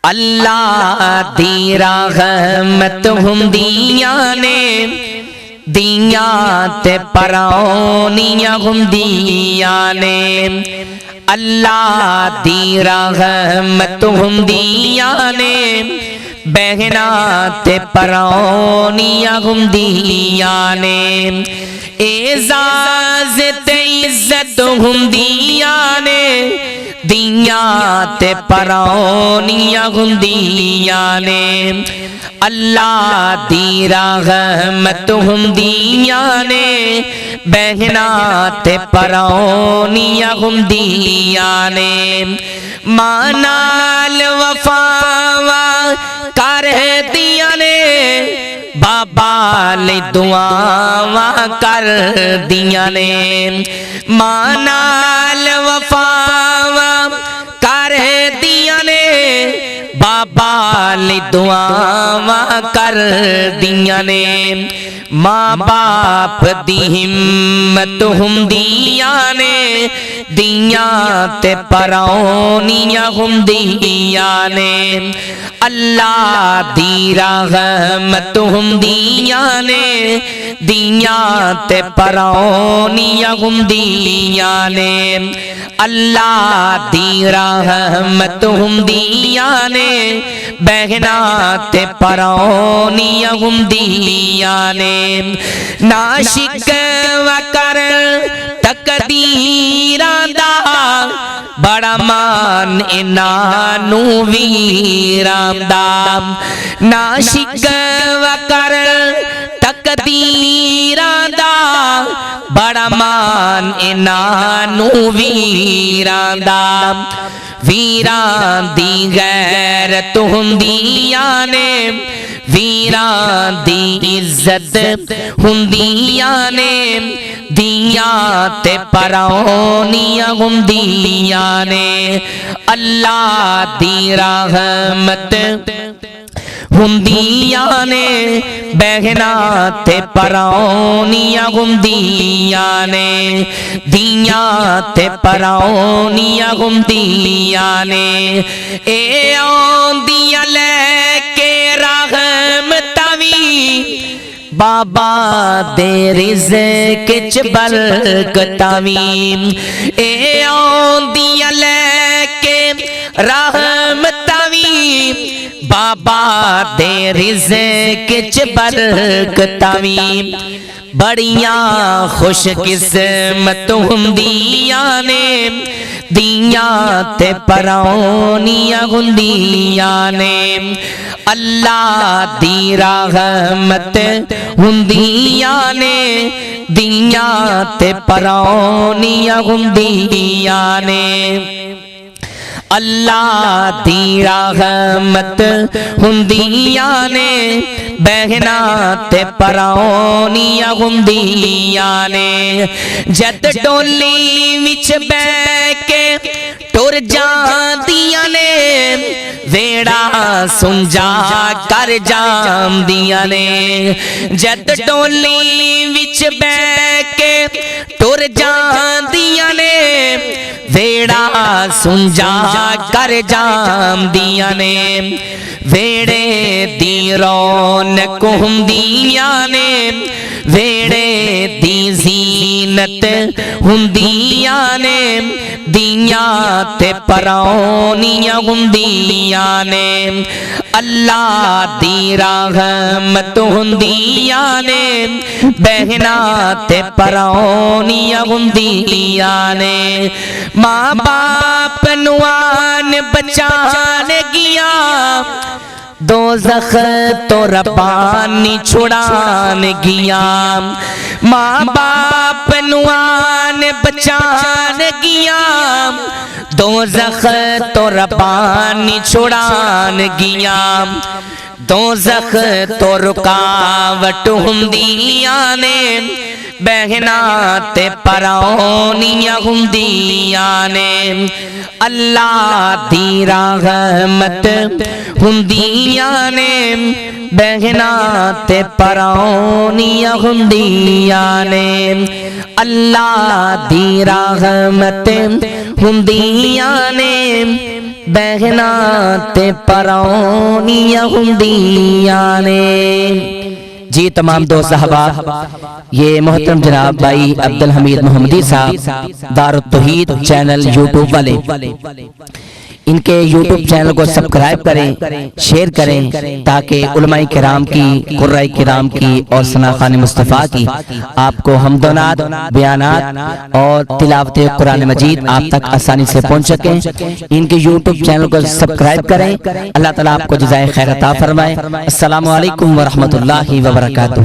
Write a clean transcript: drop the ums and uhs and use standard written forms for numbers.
اللہ دی رحمت ہوندیاں نے دیاں تے پراؤنیاں ہوندیاں نے اللہ دی رحمت ہوندیاں نے بہنا تے پراؤنیاں ہوندیاں نے اعزاز تے عزت ہوندیاں نے دیاں تے پراؤنیاں ہوندیاں نے اللہ دی رحمت ہوندیاں نے بہنا تے پراؤنیاں ہوندیاں نے ماں نال وفا کر دیاں نے بابا لئی دعاواں کر دیاں نے ماں نال وفا کر دیاں نے بابا لئی دعاواں کر دیاں نے ماں باپ دی ہمت ہوندیاں نے دیاں تے پراؤنیاں ہوندیاں نے اللہ دی رحمت ہوندیاں نے دیاں تے پراؤنیاں ہوندیاں نے اللہ دی رحمت ہوندیاں نے بہنا تے پراؤنیاں ہوندیاں نے نا شکوہ کر تقدیراں دا بڑا مان انہاں نوں ویراں دا نا شکوہ کر تقدیراں دا بڑا مان انہاں نوں ویراں دا ویراں دی غیرت ہوندیاں نے ویراں دی عزت ہوندیاں نے دیاں تے پراؤنیاں ہوندیاں نے اللہ دی رحمت ہوندیاں نے بہنا تے پراؤنیاں ہوندیاں نے دیاں تے پراؤنیاں ہوندیاں نے اے آندیاں لے کے رحمتاں وی بابا دے رزق چ برکتاں وی اے آندیاں لے کے رحمتاں وی بابا دے رزق چ برکتاں وی بڑیاں خوش قسمت ہوندیاں نے دیاں تے پراؤنیاں ہوندیاں نے اللہ دی رحمت ہوندیاں نے دیاں تے پراؤنیاں ہوندیاں نے اللہ دی رحمت ہوندیاں نے بہنا تے پراؤنیاں ہوندیاں نے جد ڈولی وچ بہ کے ٹر جاندیاں نے ویڑا سنجا کر جاندیاں نے جد ڈولی وچ بہ کے ٹر جاندیاں نے ویڑا سنجا کر جاندیاں نے ویڑے دی رونق ہوندیاں نے ویڑے دی زینت ہوندیاں نے دیاں تے پراؤنیاں ہوندیاں نے اللہ دی رحمت ہوندیاں نے بہنا تے پراؤنیاں ہوندیاں نے ماں باپ نوان بچان گیاں دوزخ تو ربانی چھڑان گیاں ماں باپ نوان بچان گیاں دوزخ تو ربانی چھڑان گیاں دوزخ تو رکاوٹ ہوندیاں نے بہنا تے پراؤنیاں ہوندیاں نے اللہ دی رحمت ہوندیاں نے بہنا تے پراؤنیاں ہوندیاں نے اللہ دی رحمت ہوندیاں نے بہنا تے پراؤنیاں ہوندیاں نے۔ جی تمام دوست احباب، یہ محترم جناب بھائی عبدالحمید محمدی صاحب دار التوحید چینل یوٹیوب والے، ان کے یوٹیوب چینل کو سبسکرائب کریں، شیئر کریں، تاکہ علماء کرام کی، قرائے کرام کی اور ثناخوان مصطفیٰ کی آپ کو حمدونات، بیانات اور تلاوت قرآن مجید آپ تک آسانی سے پہنچ سکیں۔ ان کے یوٹیوب چینل کو سبسکرائب کریں۔ اللہ تعالیٰ آپ کو جزائے خیر عطا فرمائے۔ السلام علیکم ورحمۃ اللہ وبرکاتہ۔